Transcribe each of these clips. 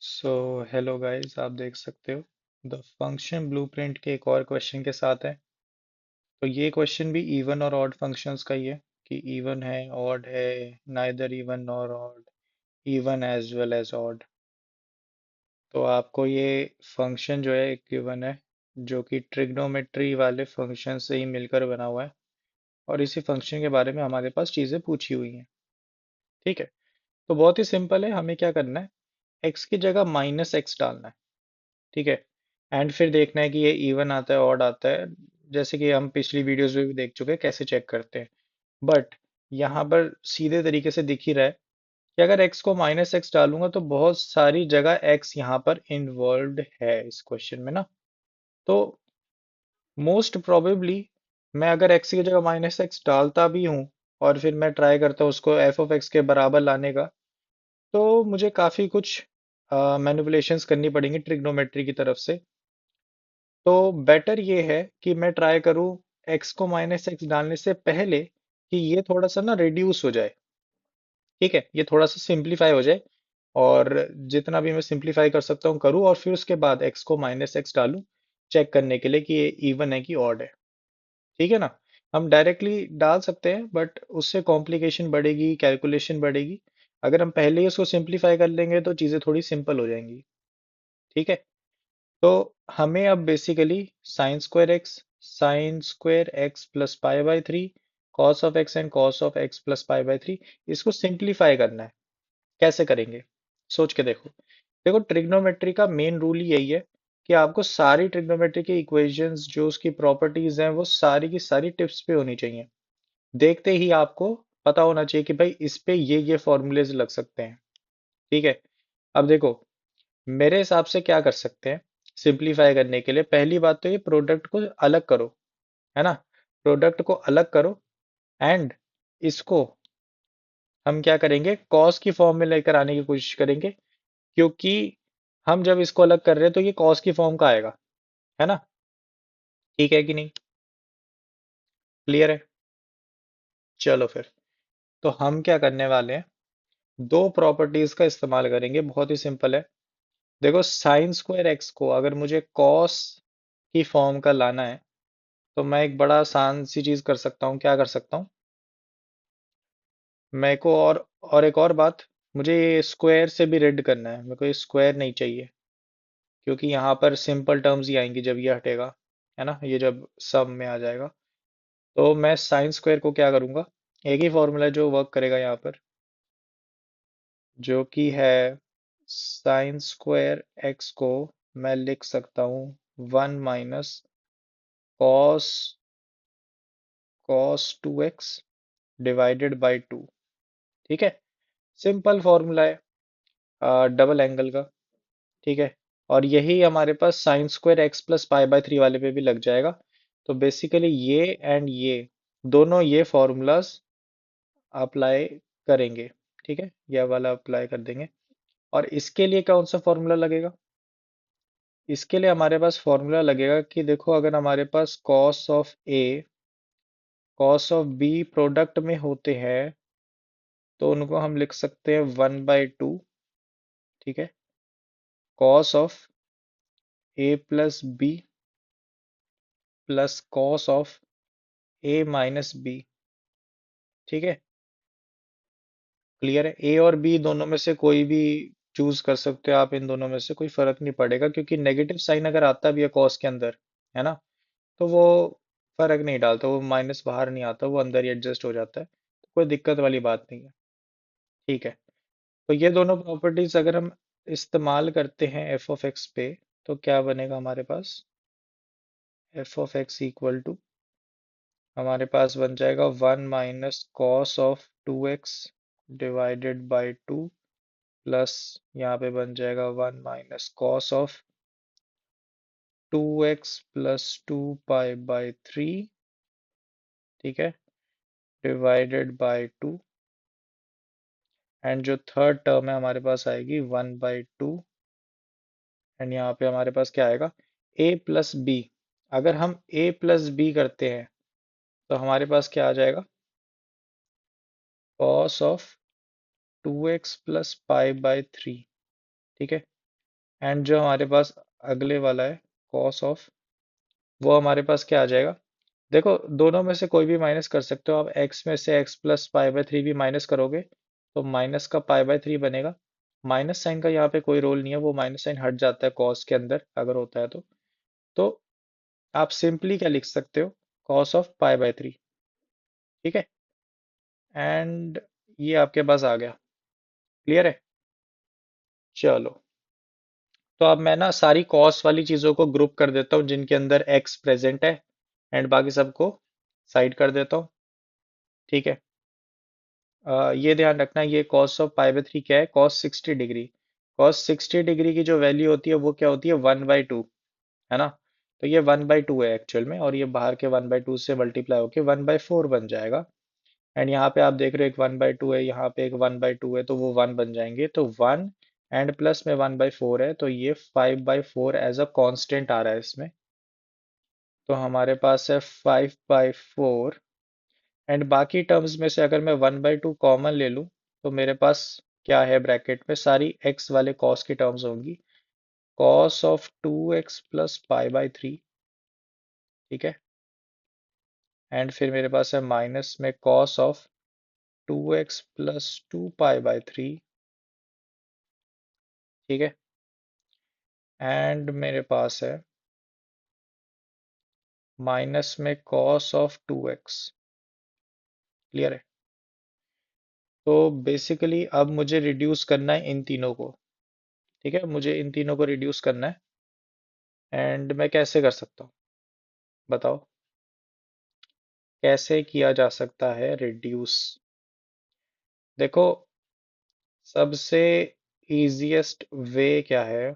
So hello guys, आप देख सकते हो द फंक्शन ब्लूप्रिंट के एक और क्वेश्चन के साथ है। तो ये क्वेश्चन भी इवन और ऑड फंक्शंस का ही है कि इवन है, ऑड है, neither even nor odd, even as well as odd. तो आपको ये फंक्शन जो है एक गिवन है जो कि ट्रिग्नोमेट्री वाले फंक्शन से ही मिलकर बना हुआ है। और इसी फंक्शन के बारे में हमारे पास चीज़ें पूछी हुई हैं। ठीक है, तो बहुत ही सिंपल है। हमें क्या करना है, एक्स की जगह माइनस एक्स डालना है। ठीक है, एंड फिर देखना है कि ये इवन आता है ऑड आता है, जैसे कि हम पिछली वीडियोस में भी देख चुके हैं कैसे चेक करते हैं। बट यहाँ पर सीधे तरीके से दिख ही रहा है कि अगर x को माइनस एक्स डालूंगा तो बहुत सारी जगह x यहाँ पर इन्वॉल्व है इस क्वेश्चन में ना। तो मोस्ट प्रोबेबली मैं अगर x की जगह माइनस एक्स डालता भी हूँ और फिर मैं ट्राई करता हूँ उसको एफ ऑफ एक्स के बराबर लाने का, तो मुझे काफ़ी कुछ मैनिपुलेशंस करनी पड़ेंगी ट्रिग्नोमेट्री की तरफ से। तो बेटर ये है कि मैं ट्राई करूँ x को माइनस एक्स डालने से पहले कि ये थोड़ा सा ना रिड्यूस हो जाए। ठीक है, ये थोड़ा सा सिंप्लीफाई हो जाए, और जितना भी मैं सिंप्लीफाई कर सकता हूँ करूँ, और फिर उसके बाद x को माइनस एक्स डालूँ चेक करने के लिए कि ये इवन है कि ऑड है। ठीक है ना। हम डायरेक्टली डाल सकते हैं बट उससे कॉम्प्लिकेशन बढ़ेगी, कैलकुलेशन बढ़ेगी। अगर हम पहले ही उसको सिंप्लीफाई कर लेंगे तो चीज़ें थोड़ी सिंपल हो जाएंगी। ठीक है, तो हमें अब basically sign square x plus pi by three, cos of x and cos of x plus pi by three, इसको सिंप्लीफाई करना है। कैसे करेंगे, सोच के देखो। देखो, ट्रिग्नोमेट्री का मेन रूल यही है कि आपको सारी ट्रिग्नोमेट्री की इक्वेशंस जो उसकी प्रॉपर्टीज हैं वो सारी की सारी टिप्स पे होनी चाहिए। देखते ही आपको पता होना चाहिए कि भाई इस पे ये फॉर्मूलेज लग सकते हैं। ठीक है, अब देखो, मेरे हिसाब से क्या कर सकते हैं सिंप्लीफाई करने के लिए। पहली बात तो ये प्रोडक्ट को अलग करो, है ना। प्रोडक्ट को अलग करो, एंड इसको हम क्या करेंगे, कॉस की फॉर्म में लेकर आने की कोशिश करेंगे। क्योंकि हम जब इसको अलग कर रहे हैं तो ये कॉस की फॉर्म का आएगा, है ना। ठीक है कि नहीं, क्लियर है। चलो फिर, तो हम क्या करने वाले हैं, दो प्रॉपर्टीज का इस्तेमाल करेंगे। बहुत ही सिंपल है। देखो, साइन स्क्वायर एक्स को अगर मुझे कॉस की फॉर्म का लाना है तो मैं एक बड़ा आसान सी चीज कर सकता हूँ। क्या कर सकता हूँ, मेरे को और एक और बात, मुझे ये स्क्वायर से भी रेड करना है। मेरे को ये स्क्वायर नहीं चाहिए, क्योंकि यहाँ पर सिंपल टर्म्स ही आएंगी जब ये हटेगा, है ना, ये जब सम में आ जाएगा। तो मैं साइन स्क्वायर को क्या करूँगा, एक ही फॉर्मूला जो वर्क करेगा यहाँ पर, जो कि है साइन स्क्वायर एक्स को मैं लिख सकता हूँ one minus cos cos two x divided by two. ठीक है, सिंपल फॉर्मूला है डबल एंगल का। ठीक है, और यही हमारे पास sine square x plus pi by three वाले पे भी लग जाएगा। तो बेसिकली ये एंड ये दोनों ये फॉर्मूलाज अप्लाई करेंगे। ठीक है, यह वाला अप्लाई कर देंगे। और इसके लिए कौन सा फॉर्मूला लगेगा, इसके लिए हमारे पास फॉर्मूला लगेगा कि देखो, अगर हमारे पास cos of a cos of b product में होते हैं तो उनको हम लिख सकते हैं वन बाई टू। ठीक है, cos of A plus B plus cos of A minus B. ठीक है, क्लियर है। ए और बी दोनों में से कोई भी चूज कर सकते हो आप, इन दोनों में से कोई फर्क नहीं पड़ेगा, क्योंकि नेगेटिव साइन अगर आता भी है कॉस के अंदर, है ना, तो वो फर्क नहीं डालता, वो माइनस बाहर नहीं आता, वो अंदर ही एडजस्ट हो जाता है। तो कोई दिक्कत वाली बात नहीं है। ठीक है, तो ये दोनों प्रॉपर्टीज अगर हम इस्तेमाल करते हैं एफ ऑफ एक्स पे, तो क्या बनेगा हमारे पास, f of x equal to हमारे पास बन जाएगा one minus cos of two x divided by two, plus यहाँ पे बन जाएगा one minus cos of two x plus two pi by three. ठीक है, डिवाइडेड बाई टू, एंड जो थर्ड टर्म है हमारे पास आएगी वन बाई टू, एंड यहाँ पे हमारे पास क्या आएगा, ए प्लस बी। अगर हम ए प्लस बी करते हैं तो हमारे पास क्या आ जाएगा, cos of two x plus pi by three. ठीक है, एंड जो हमारे पास अगले वाला है कॉस ऑफ, वो हमारे पास क्या आ जाएगा? देखो दोनों में से कोई भी माइनस कर सकते हो आप, एक्स में से x plus pi by three भी माइनस करोगे तो माइनस का पाई बाय थ्री बनेगा। माइनस साइन का यहाँ पे कोई रोल नहीं है, वो माइनस साइन हट जाता है कॉस के अंदर अगर होता है तो आप सिंपली क्या लिख सकते हो, cos of pi by three. ठीक है, एंड ये आपके पास आ गया। क्लियर है? चलो, तो अब मैं ना सारी कॉस वाली चीजों को ग्रुप कर देता हूँ जिनके अंदर एक्स प्रेजेंट है, एंड बाकी सबको साइड कर देता हूँ। ठीक है, ये ध्यान रखना, ये cos of pi by three क्या है, कॉस 60 डिग्री। कॉस 60 डिग्री की जो वैल्यू होती है वो क्या होती है, 1/2, है ना? तो ये 1/2 है एक्चुअल में, और ये बाहर के 1/2 से मल्टीप्लाई होके 1/4 बन जाएगा। एंड यहाँ पे आप देख रहे हो एक 1/2 है, यहाँ पे एक 1/2 है, तो वो 1 बन जाएंगे, तो 1 एंड प्लस में 1/4 है, तो ये 5/4 एज अ कांस्टेंट आ रहा है इसमें। तो हमारे पास है 5/4, एंड बाकी टर्म्स में से अगर मैं 1/2 कॉमन ले लूँ तो मेरे पास क्या है, ब्रैकेट में सारी x वाले cos की टर्म्स होंगी, cos of 2x plus pi by three. ठीक है, एंड फिर मेरे पास है माइनस में cos of 2x plus 2 pi by three. ठीक है, एंड मेरे पास है माइनस में cos ऑफ 2x। क्लियर है? तो बेसिकली अब मुझे रिड्यूस करना है इन तीनों को। ठीक है, मुझे इन तीनों को रिड्यूस करना है, एंड मैं कैसे कर सकता हूँ बताओ, कैसे किया जा सकता है रिड्यूस? देखो, सबसे इजीएस्ट वे क्या है,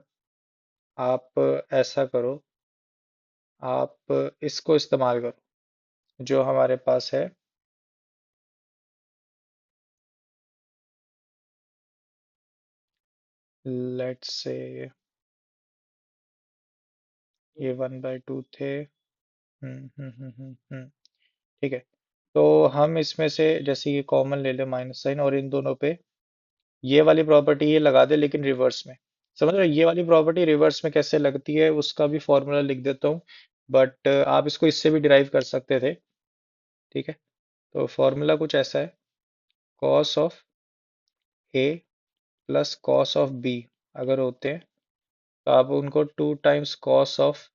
आप ऐसा करो, आप इसको इस्तेमाल करो जो हमारे पास है, लेट्स से ये 1/2 थे। ठीक है, तो हम इसमें से जैसे ये कॉमन ले ले माइनस साइन, और इन दोनों पे ये वाली प्रॉपर्टी ये लगा दे लेकिन रिवर्स में। समझ रहे हो ये वाली प्रॉपर्टी रिवर्स में कैसे लगती है, उसका भी फॉर्मूला लिख देता हूँ, बट आप इसको इससे भी डिराइव कर सकते थे। ठीक है, तो फॉर्मूला कुछ ऐसा है, cos of A plus cos of B अगर होते हैं तो आप उनको 2 times cos of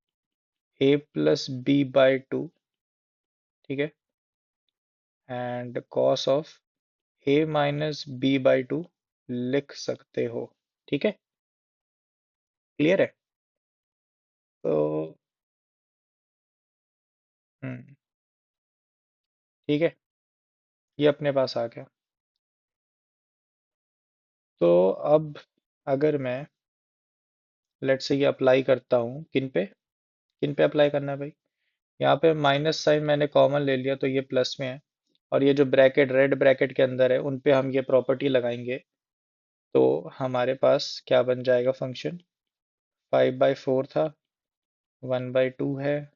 A plus B by two, ठीक है, and cos of A minus B by two लिख सकते हो। ठीक है, क्लियर है? तो हम्म, ठीक है, ये अपने पास आ गया। तो अब अगर मैं लेट से ये अप्लाई करता हूँ किन पे अप्लाई करना है भाई, यहाँ पे माइनस साइन मैंने कॉमन ले लिया तो ये प्लस में है, और ये जो ब्रैकेट रेड ब्रैकेट के अंदर है उन पे हम ये प्रॉपर्टी लगाएंगे, तो हमारे पास क्या बन जाएगा फंक्शन, 5/4 था, 1/2 है,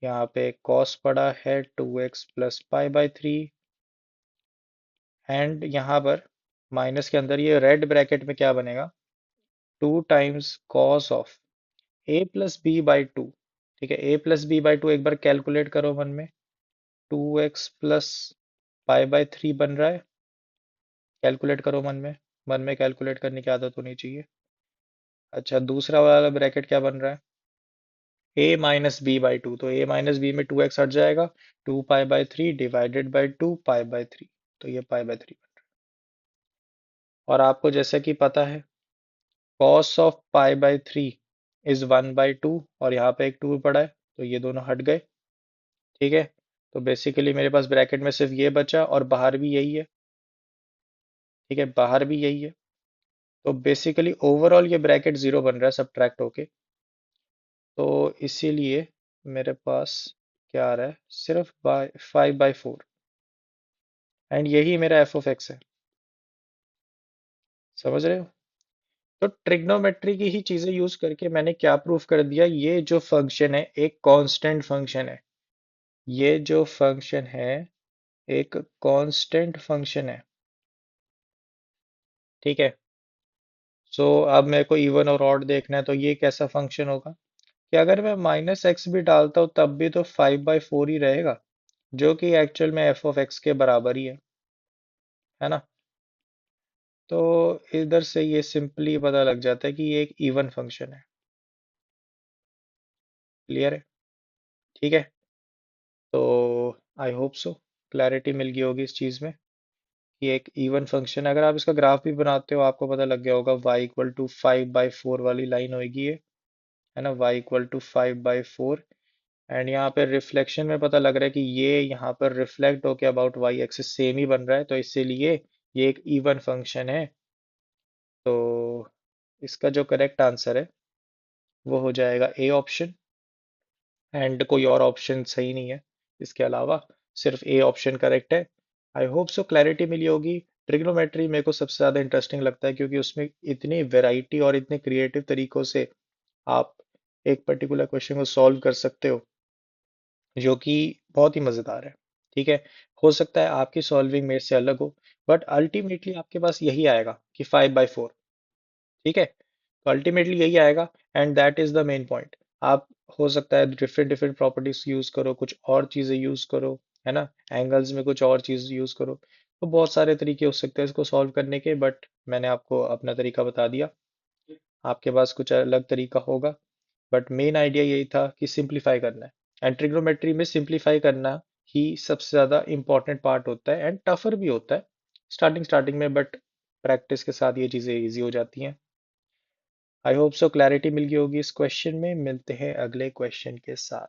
यहाँ पे कॉस पड़ा है 2x plus pi by three, and यहाँ पर माइनस के अंदर ये रेड ब्रैकेट में क्या बनेगा, 2 times cos of A plus B by two. ठीक है, A plus B by two एक बार कैलकुलेट करो मन में, 2x plus pi by three बन रहा है, कैलकुलेट करो मन में, मन में कैलकुलेट करने की आदत होनी चाहिए। अच्छा, दूसरा वाला ब्रैकेट क्या बन रहा है, a minus B by two, तो a माइनस बी में 2x हट जाएगा, 2 pi by three divided by 2 pi by three, तो ये पाई बाई थ्री। और आपको जैसे कि पता है cos of pi by three is 1/2, और यहाँ पे एक 2 पड़ा है तो ये दोनों हट गए। ठीक है, तो बेसिकली मेरे पास ब्रैकेट में सिर्फ ये बचा, और बाहर भी यही है। ठीक है, बाहर भी यही है, तो बेसिकली ओवरऑल ये ब्रैकेट जीरो बन रहा है सब्ट्रैक्ट होके, तो इसीलिए मेरे पास क्या आ रहा है, सिर्फ 5/4, एंड यही मेरा एफ ऑफ एक्स है। समझ रहे हो? तो ट्रिग्नोमेट्री की ही चीजें यूज करके मैंने क्या प्रूफ कर दिया, ये जो फंक्शन है एक कांस्टेंट फंक्शन है, ये जो फंक्शन है एक कांस्टेंट फंक्शन है। ठीक है, सो अब मेरे को इवन और ऑड देखना है, तो ये कैसा फंक्शन होगा कि अगर मैं माइनस एक्स भी डालता हूँ तब भी तो 5/4 ही रहेगा, जो कि एक्चुअल में एफ ऑफ एक्स के बराबर ही है ना। तो इधर से ये सिंपली पता लग जाता है कि ये एक इवन फंक्शन है। क्लियर है? ठीक है। तो आई होप सो क्लैरिटी मिल गई होगी इस चीज़ में। ये एक इवन फंक्शन है। अगर आप इसका ग्राफ भी बनाते हो आपको पता लग गया होगा, y = 5/4 वाली लाइन होगी ये, है ना, y = 5/4। एंड यहाँ पे रिफ्लेक्शन में पता लग रहा है कि ये यहाँ पर रिफ्लेक्ट होके अबाउट वाई एक्सिस सेम ही बन रहा है, तो इसीलिए ये एक इवन फंक्शन है। तो इसका जो करेक्ट आंसर है वो हो जाएगा ए ऑप्शन, एंड कोई और ऑप्शन सही नहीं है इसके अलावा, सिर्फ ए ऑप्शन करेक्ट है। आई होप सो क्लैरिटी मिली होगी। ट्रिग्नोमेट्री मेरे को सबसे ज़्यादा इंटरेस्टिंग लगता है क्योंकि उसमें इतनी वैरायटी और इतने क्रिएटिव तरीकों से आप एक पर्टिकुलर क्वेश्चन को सॉल्व कर सकते हो, जो कि बहुत ही मज़ेदार है। ठीक है, हो सकता है आपकी सॉल्विंग मेरे से अलग हो, बट अल्टीमेटली आपके पास यही आएगा कि 5/4। ठीक है, तो अल्टीमेटली यही आएगा, and that is the main point. आप हो सकता है डिफरेंट डिफरेंट प्रॉपर्टीज यूज करो, कुछ और चीजें यूज करो, है ना, एंगल्स में कुछ और चीज यूज करो, तो बहुत सारे तरीके हो सकते हैं इसको सॉल्व करने के, बट मैंने आपको अपना तरीका बता दिया। आपके पास कुछ अलग तरीका होगा, बट मेन आइडिया यही था कि सिंप्लीफाई करना है, एंड ट्रिग्नोमेट्री में सिंप्लीफाई करना ही सबसे ज़्यादा इंपॉर्टेंट पार्ट होता है, एंड टफर भी होता है स्टार्टिंग स्टार्टिंग में, बट प्रैक्टिस के साथ ये चीज़ें ईजी हो जाती हैं। आई होप सो क्लैरिटी मिल गई होगी इस क्वेश्चन में। मिलते हैं अगले क्वेश्चन के साथ।